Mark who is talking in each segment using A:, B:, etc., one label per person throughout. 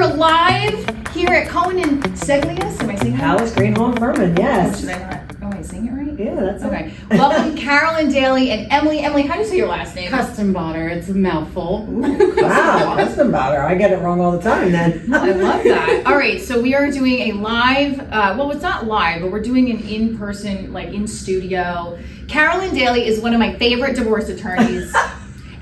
A: are live here at Cohen and Seglius. Am I saying that?
B: Palace Green Hall Furman, yes.
A: Should I not? Oh, am I saying it right?
B: Yeah, that's
A: okay. Welcome, Carolyn, Daly, and Emily. Emily, how do you say your last name?
C: Kustanbaten. It's a mouthful.
B: Wow, Kustanbaten. I get it wrong all the time then.
A: I love that. All right, so we are doing a live, well, it's not live, but we're doing an in-person, like in studio. Carolyn Daly is one of my favorite divorce attorneys.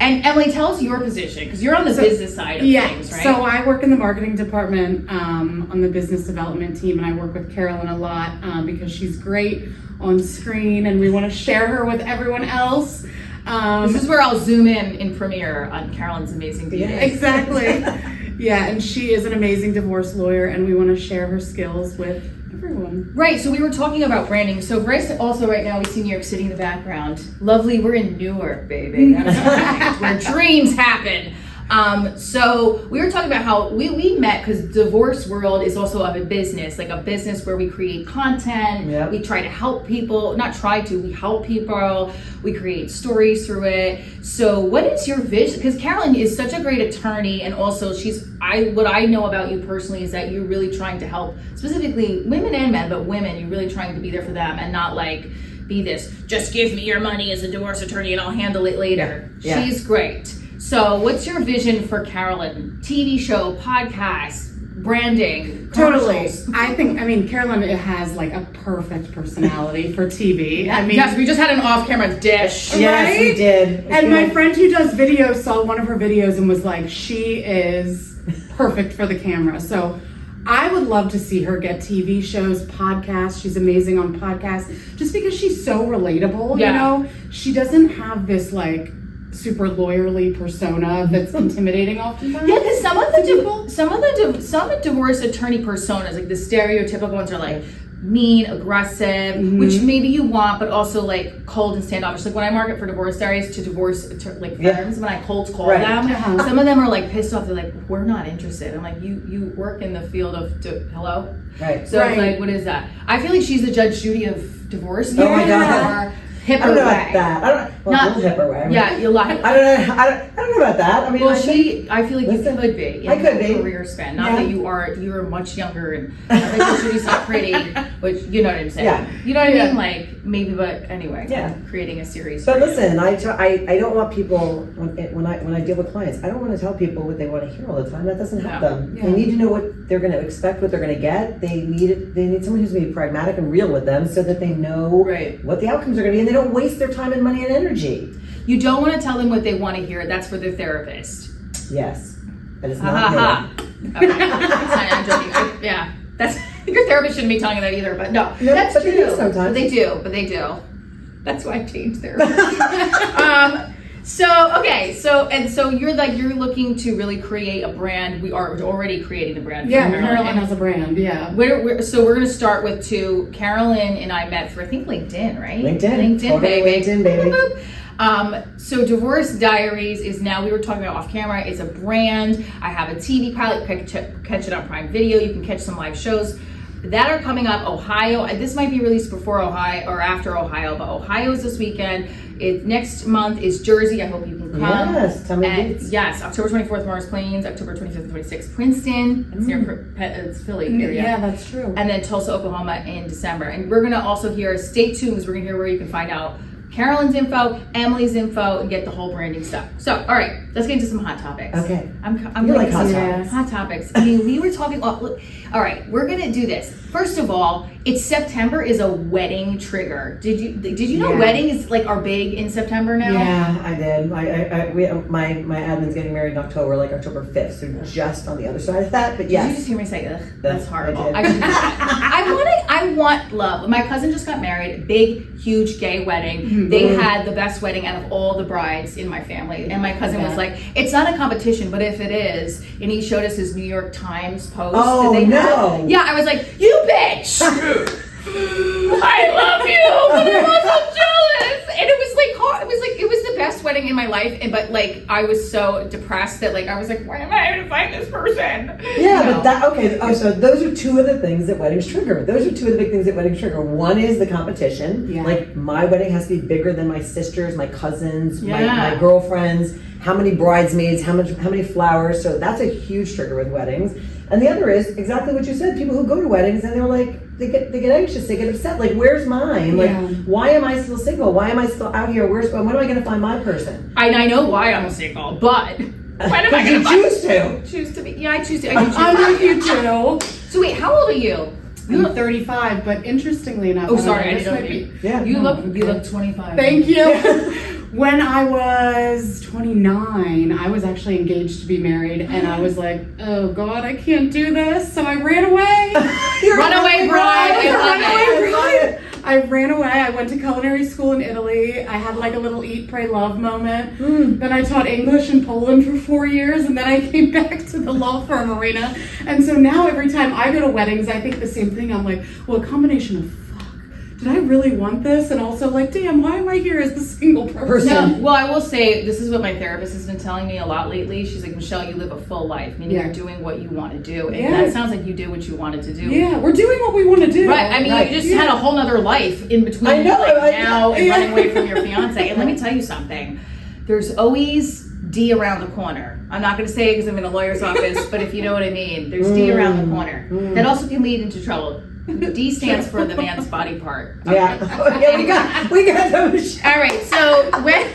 A: And Emily, tell us your position, because you're on the business side of things, right?
C: So I work in the marketing department on the business development team, and I work with Carolyn a lot because she's great on screen, and we want to share her with everyone else.
A: This is where I'll zoom in Premiere on Carolyn's amazing beauty.
C: Yeah, exactly. Yeah, and she is an amazing divorce lawyer, and we want to share her skills with everyone.
A: Right, so we were talking about branding. So Bryce, also right now we see New York City in the background. Lovely, we're in Newark, baby. That's where dreams happen. So we were talking about how we met because Divorce World is also a business, like a business where we create content.
B: Yep.
A: We try to help people, we help people. We create stories through it. So what is your vision? Because Carolyn is such a great attorney, and also what I know about you personally is that you're really trying to help specifically women and men, but women, you're really trying to be there for them and not like be this, just give me your money as a divorce attorney and I'll handle it later.
B: Yeah.
A: She's great. So what's your vision for Carolyn? TV show, podcast, branding,
C: Totally.
A: commercials?
C: I mean, Carolyn has like a perfect personality for TV. I mean,
A: Yes, we just had an off-camera dish.
B: Yes, we
C: Right?
B: did.
C: And my friend who does videos saw one of her videos and was like, she is perfect for the camera. So I would love to see her get TV shows, podcasts. She's amazing on podcasts just because she's so relatable,
A: Yeah.
C: you know? She doesn't have this like super lawyerly persona that's intimidating oftentimes.
A: Yeah, because some divorce attorney personas, like the stereotypical ones, are like mean, aggressive, which maybe you want, but also like cold and standoffish. Like when I market for Divorce Diaries to firms, when I cold call them, some of them are like pissed off. They're like, "We're not interested." I'm like, "You work in the field of hello."
B: Right.
A: So it's like, what is that? I feel like she's the Judge Judy of divorce.
B: Oh my God.
A: Hipper
B: I don't know
A: way.
B: about that. A little hipper way.
A: Yeah, you like.
B: I don't know about that. I mean,
A: Well, I feel like you could be.
B: I could be.
A: Career span. Not that you're much younger and I think she's not pretty, but you know what I'm saying.
B: Yeah.
A: You know what I mean? Like maybe, but anyway.
B: Yeah.
A: Creating a series.
B: But listen, I don't want people when I deal with clients, I don't want to tell people what they want to hear all the time. That doesn't help them.
C: Yeah.
B: They need to know what they're going to expect, what they're going to get. They need someone who's going to be pragmatic and real with them, so that they know what the outcomes are going to be, and they don't waste their time and money and energy.
A: You don't want to tell them what they want to hear. That's for their therapist.
B: Yes, but it's
A: Ha
B: not
A: ha
B: me.
A: ha. Okay. I'm joking. Yeah. That's your therapist shouldn't be telling you that either, but no, that's
B: but
A: true.
B: they do sometimes.
A: But they do. That's why I changed therapy. So you're looking to really create a brand. We are already creating the brand.
C: Yeah, Carolyn has a brand, yeah.
A: So we're going to start with two. Carolyn and I met through, I think, LinkedIn, right?
B: LinkedIn, totally
A: baby.
B: LinkedIn, baby.
A: So Divorce Diaries is now, we were talking about off camera, it's a brand. I have a TV pilot, you can catch it on Prime Video. You can catch some live shows that are coming up. Ohio, this might be released before Ohio or after Ohio, but Ohio is this weekend. Next month is Jersey. I hope you can come.
B: Yes, tell me dates.
A: Yes, October 24th, Morris Plains, October 25th and 26th, Princeton. It's near it's Philly area.
C: Yeah, that's true.
A: And then Tulsa, Oklahoma in December. And we're gonna also hear, stay tuned, because we're gonna hear where you can find out Carolyn's info, Emily's info, and get the whole branding stuff. So, all right, let's get into some hot topics.
B: Okay.
A: I'm
B: You
A: like
B: like hot topics.
A: Hot topics. I mean, we were talking. All right, we're gonna do this. First of all, September is a wedding trigger. Did you know weddings are big in September now?
B: Yeah, I did. My admin's getting married in October, like October 5th, so just on the other side of that. But yes.
A: Did you just hear me say, ugh, that's horrible.
B: I did.
A: I want love. My cousin just got married, big, huge gay wedding. Mm-hmm. They had the best wedding out of all the brides in my family. And my cousin was like, it's not a competition, but if it is, and he showed us his New York Times post.
B: Oh, no.
A: Yeah, I was like, you bitch! I love you, but I was so jealous. And it was like hard. It was the best wedding in my life. But I was so depressed that I was like, why am I going to find this person?
B: Yeah, but that, okay. Oh, so those are two of the things that weddings trigger. Those are two of the big things that weddings trigger. One is the competition.
C: Yeah.
B: Like my wedding has to be bigger than my sisters, my cousins, my girlfriends. how many bridesmaids, how many flowers. So that's a huge trigger with weddings. And the other is exactly what you said. People who go to weddings and they're like, they get anxious, they get upset. Like, where's mine? Like, why am I still single? Why am I still out here? When am I going to find my person?
A: I know why I'm single, but when am I going
B: to
A: choose to be? Yeah, I choose to. I do choose.
C: I'm with you too.
A: So wait, how old are you?
C: I'm 35, but interestingly enough,
A: oh sorry, I didn't know. You look 25.
C: Thank you. When I was 29, I was actually engaged to be married, and I was like, oh God, I can't do this. So I ran away.
A: Runaway bride.
C: I ran away. I went to culinary school in Italy. I had like a little eat, pray, love moment. Then I taught English in Poland for 4 years, and then I came back to the law firm arena. And so now every time I go to weddings, I think the same thing. I'm like, well, a combination of did I really want this? And also like, damn, why am I here as the single person?
A: No, well, I will say, this is what my therapist has been telling me a lot lately. She's like, Michelle, you live a full life, meaning you're doing what you want to do. And that sounds like you did what you wanted to do.
C: Yeah, we're doing what we want to do.
A: Right, I mean, you just had a whole nother life in between now and running away from your fiance. And let me tell you something. There's always D around the corner. I'm not going to say it because I'm in a lawyer's office, but if you know what I mean, there's D around the corner. That also can lead into trouble. D stands for the man's body part. Okay.
B: Yeah, we got those.
A: All right, so when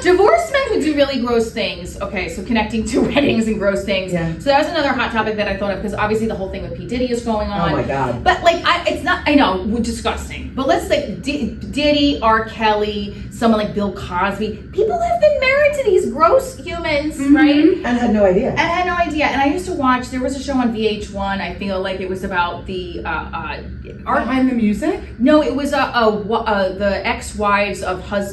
A: divorced men who do really gross things. Okay, so connecting to weddings and gross things. Yeah. So that was another hot topic that I thought of because obviously the whole thing with P. Diddy is going on.
B: Oh my God.
A: But like, it's not. I know, disgusting. But let's say Diddy, R. Kelly, someone like Bill Cosby. People have been married to these gross humans, right?
B: And had no idea.
A: And I used to watch. There was a show on VH1. I feel like it was about the
C: behind the music.
A: No, it was the ex-wives of R.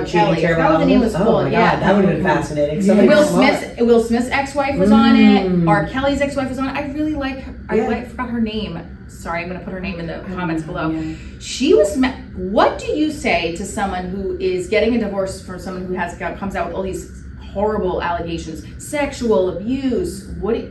A: Kelly. I forgot what the name was called.
B: Oh my God, that would have been fascinating.
A: Will Smith's ex-wife was on it. R. Kelly's ex-wife was on it. I really like her. I forgot her name. Sorry, I'm going to put her name in the comments below. Yeah. She was. What do you say to someone who is getting a divorce from someone who comes out with all these horrible allegations, sexual abuse,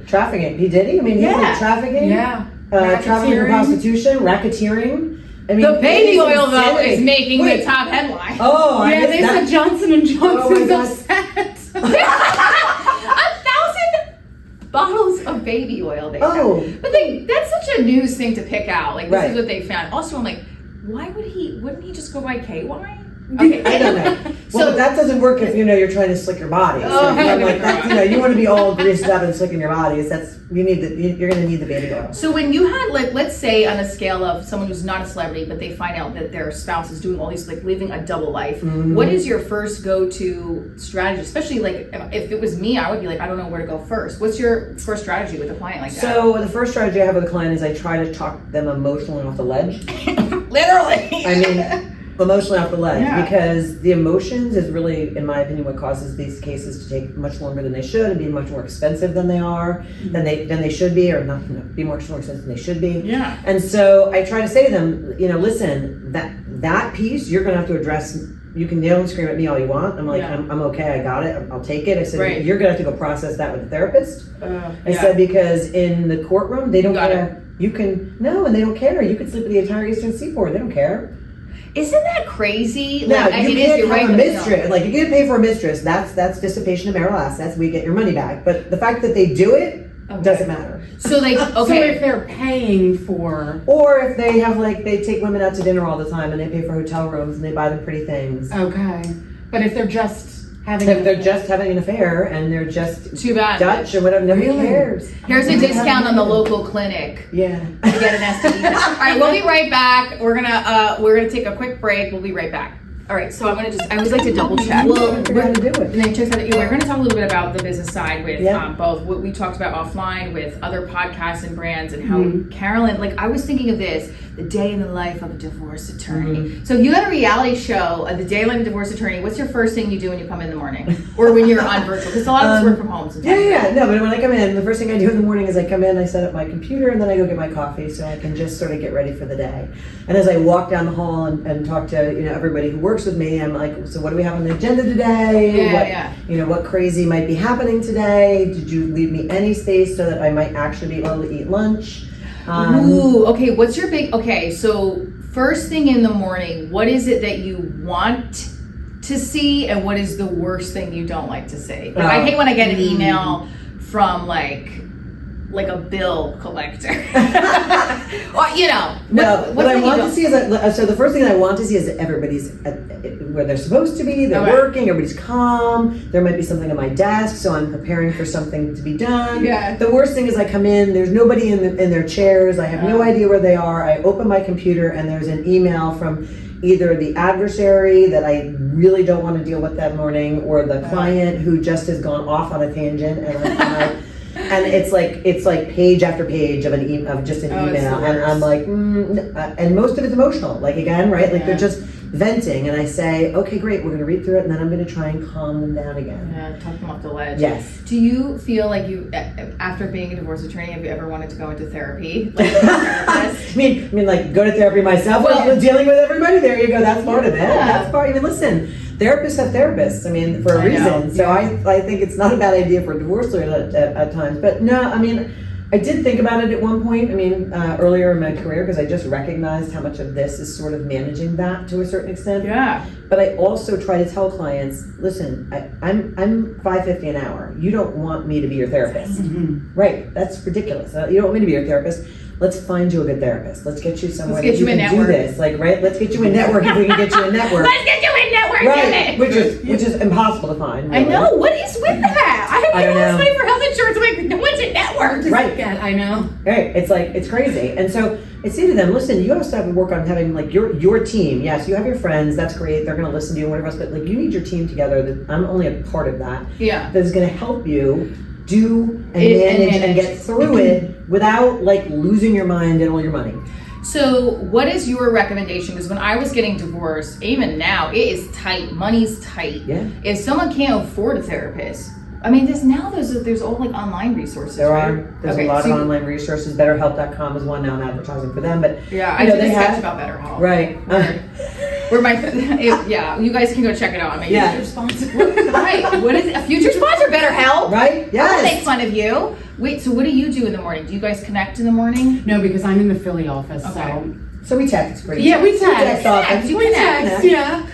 B: trafficking? P. Diddy? I mean, trafficking.
C: Yeah.
B: Trafficking for prostitution, racketeering. I mean,
A: the baby oil though is making the top headline.
B: Oh,
C: yeah, they said Johnson & Johnson's upset.
A: 1,000 bottles of baby oil they found. But that's such a news thing to pick out. Like this is what they found. Also, I'm like, wouldn't he just go by KY?
B: Okay, I don't know. Well, that doesn't work if you're trying to slick your body. So you want to be all greased up and slicking your bodies. You're going to need the baby oil.
A: So when you had let's say on a scale of someone who's not a celebrity, but they find out that their spouse is doing all these living a double life, what is your first go-to strategy? Especially if it was me, I would be like, I don't know where to go first. What's your first strategy with a client like that?
B: So the first strategy I have with a client is I try to talk them emotionally off the ledge.
A: Literally.
B: I mean. Emotionally off the ledge because the emotions is really, in my opinion, what causes these cases to take much longer than they should and be much more expensive than they are, than they should be, or not be much more expensive than they should be.
A: Yeah.
B: And so I try to say to them, listen, that piece you're going to have to address. You can yell and scream at me all you want. I'm like, I'm okay, I got it, I'll take it. I said, you're going to have to go process that with a therapist. I said, because in the courtroom, they don't care. You can, and they don't care. You can sleep with the entire Eastern Seaboard. They don't care.
A: Isn't that crazy?
B: No, you can't have a mistress. Like, you can't pay for a mistress. That's dissipation of marital assets. We get your money back. But the fact that they do it doesn't matter.
A: So so
C: if they're paying for,
B: or if they have they take women out to dinner all the time and they pay for hotel rooms and they buy them pretty things.
C: Okay, but if they're just having
B: an affair and they're just
A: too bad
B: Dutch or whatever, nobody cares.
A: Here's a discount on the local clinic.
B: Yeah,
A: to get an STD test. All right, we'll be right back. We're gonna take a quick break. We'll be right back. All right, so I always like to double check.
B: Well, we're going to do it.
A: And then we're going to talk a little bit about the business side with both what we talked about offline with other podcasts and brands and how Carolyn, I was thinking of this, the day in the life of a divorce attorney. So you had a reality show, the day in the life of a divorce attorney. What's your first thing you do when you come in the morning? Or when you're on virtual? Because a lot of us work from home sometimes.
B: No, but when I come in, the first thing I do in the morning is I come in, I set up my computer, and then I go get my coffee so I can just sort of get ready for the day. And as I walk down the hall and talk to everybody who works with me, I'm like, so what do we have on the agenda today? What crazy might be happening today? Did you leave me any space so that I might actually be able to eat lunch?
A: Okay, what's your so first thing in the morning, what is it that you want to see, and what is the worst thing you don't like to see? Like, I hate when I get an email from like a bill collector. Or, you know.
B: What I want to see is so the first thing I want to see is that everybody's where they're supposed to be. They're working. Everybody's calm. There might be something on my desk, so I'm preparing for something to be done.
C: Yeah.
B: The worst thing is I come in. There's nobody in their chairs. I have no idea where they are. I open my computer and there's an email from either the adversary that I really don't want to deal with that morning, or the client who just has gone off on a tangent, and it's like page after page of just an email, and I'm like, and most of it's emotional. Like, again, right? Like, they're just venting, and I say, okay, great, we're going to read through it, and then I'm going to try and calm them down again.
A: Yeah, talk them off the ledge.
B: Yes.
A: Do you feel like you, after being a divorce attorney, have you ever wanted to go into therapy? Like, I
B: mean, like, go to therapy myself? Well, dealing with everybody? There you go. That's part of it. That's part. I mean, listen, therapists have therapists. I mean, for a reason. So I think it's not a bad idea for a divorce lawyer at times. But no, I mean, I did think about it at one point. I mean, earlier in my career, because I just recognized how much of this is sort of managing that to a certain extent.
A: Yeah.
B: But I also try to tell clients, listen, I'm $5.50 an hour. You don't want me to be your therapist, right? That's ridiculous. You don't want me to be your therapist. Let's find you a good therapist. Let's get you somewhere that you can do this. Like, right? Let's get you a network if we can get you a network.
A: Let's get you a network,
B: right? Which is impossible to find. Really.
A: I know. What is with that? I have all this money for health insurance. I'm like, no one's a network.
B: Right.
C: I know.
B: Right. It's like, it's crazy. And so I say to them, listen, you also have to work on having like your team. Yes, you have your friends. That's great. They're going to listen to you and whatever else. But like, you need your team together. That I'm only a part of that.
A: Yeah.
B: That's going to help you do and manage and get through it without like losing your mind and all your money.
A: So what is your recommendation? Because when I was getting divorced, even now, it is tight. Money's tight.
B: Yeah.
A: If someone can't afford a therapist, I mean, there's all like online resources.
B: There's
A: right?
B: a lot of online resources. BetterHelp.com is one now. I'm advertising for them, but
A: yeah, I did a sketch about BetterHelp.
B: Right.
A: You guys can go check it out. I'm a future sponsor. Right. What is it? A future sponsor? BetterHelp.
B: Right. Yes.
A: I'll make fun of you. Wait. So what do you do in the morning? Do you guys connect in the morning?
C: No, because I'm in the Philly office.
A: Okay.
B: So we text pretty.
C: Yeah, we text.
A: We text.
C: Yeah.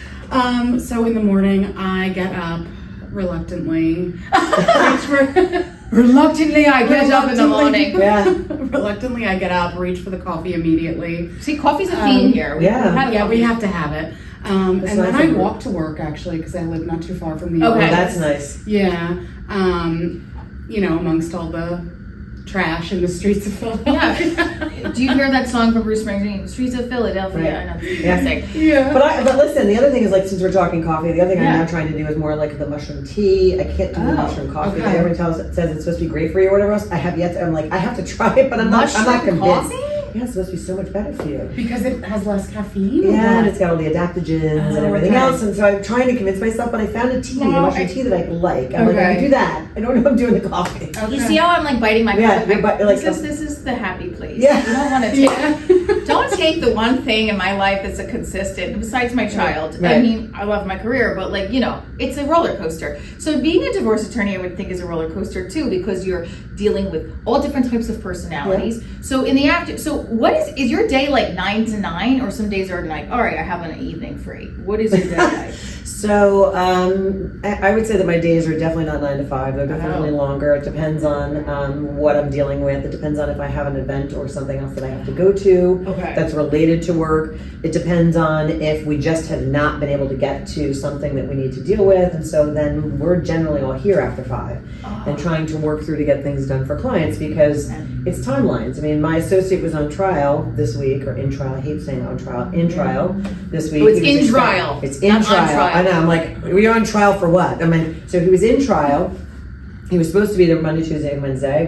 C: So in the morning, I get up reluctantly.
A: Reluctantly, I get up in the morning.
B: Yeah.
C: Reluctantly, I get up, reach for the coffee immediately.
A: See, coffee's a theme here.
C: We have to have it. And then I walk to work, actually, because I live not too far from the office.
B: Okay, that's nice.
C: Yeah. Amongst all the trash in the streets of Philadelphia.
A: Yeah. Do you hear that song from Bruce Springsteen? Streets of Philadelphia.
B: Right.
A: I know.
C: Yeah.
B: But listen, the other thing is, like, since we're talking coffee, the other thing I'm now trying to do is more like the mushroom tea. I can't do the mushroom coffee.
C: Okay.
B: Everyone says it's supposed to be great for you or whatever else. I have yet to. I'm like, I have to try it, but I'm not convinced.
A: Coffee?
B: Yeah, it's supposed to be so much better for you.
C: Because it has less caffeine?
B: Yeah, and it's got all the adaptogens and everything else. And so I'm trying to convince myself, but I found a mushroom tea that I like. I'm like, I can do that. I don't know if I'm doing the coffee.
A: Okay. You see how I'm like biting my this is the happy place.
B: Yeah.
A: You don't want to take don't take the one thing in my life that's a consistent, besides my child.
B: Right.
A: I mean, I love my career, but like, it's a roller coaster. So being a divorce attorney, I would think, is a roller coaster too, because you're dealing with all different types of personalities. Yeah. So in the what is your day like 9 to 9, or some days are like, all right, I have an evening free? What is your day like?
B: So I would say that my days are definitely not 9 to 5. They're definitely longer. It depends on what I'm dealing with. It depends on if I have an event or something else that I have to go to that's related to work. It depends on if we just have not been able to get to something that we need to deal with. And so then we're generally all here after 5 and trying to work through to get things done for clients, because it's timelines. I mean, my associate was on trial this week, or in trial. I hate saying on trial. In trial this week.
A: Oh, it's in trial.
B: It's in trial. I know. I'm like, are you on trial for what? I mean, so he was in trial. He was supposed to be there Monday, Tuesday, and Wednesday.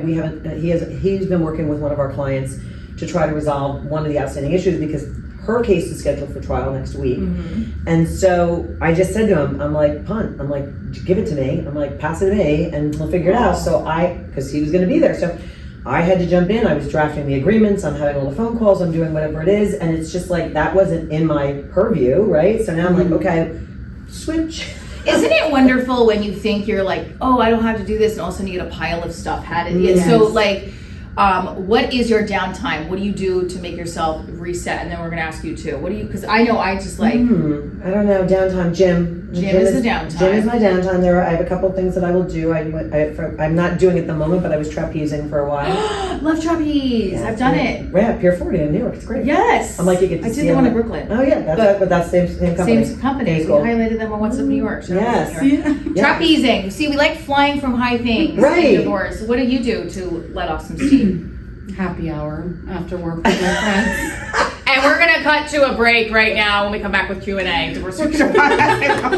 B: He's been working with one of our clients to try to resolve one of the outstanding issues, because her case is scheduled for trial next week. Mm-hmm. And so I just said to him, I'm like, punt. I'm like, give it to me. I'm like, pass it to me, and we'll figure it out. So because he was going to be there. So I had to jump in. I was drafting the agreements. I'm having all the phone calls. I'm doing whatever it is. And it's just like, that wasn't in my purview, right? So now I'm like, okay, switch.
A: Isn't it wonderful when you think you're like, oh, I don't have to do this, and all of a sudden you get a pile of stuff. So like, What is your downtime? What do you do to make yourself reset? And then we're gonna ask you too. What do you? Because I know I just like.
B: I don't know. Downtime. Gym.
A: Gym is the downtime.
B: Gym is my downtime. I have a couple things that I will do. I'm not doing it at the moment, but I was trapezing for a while.
A: Love trapeze.
B: Yeah,
A: I've done it.
B: Yeah, Pier 40 in New York. It's great.
A: Yes.
B: I'm like, you get to
A: I
B: see
A: did the one
B: them.
A: in Brooklyn.
B: Oh yeah, but that's same company.
A: Same company. We
B: Cool.
A: highlighted them on What's Up New York.
B: Yes.
A: New York. Trapezing. See, we like flying from high things.
B: Right.
A: In Divorce. What do you do to let off some steam?
C: Happy hour after work with my friends.
A: And we're gonna cut to a break right now when we come back with Q&A. Divorce Podcast.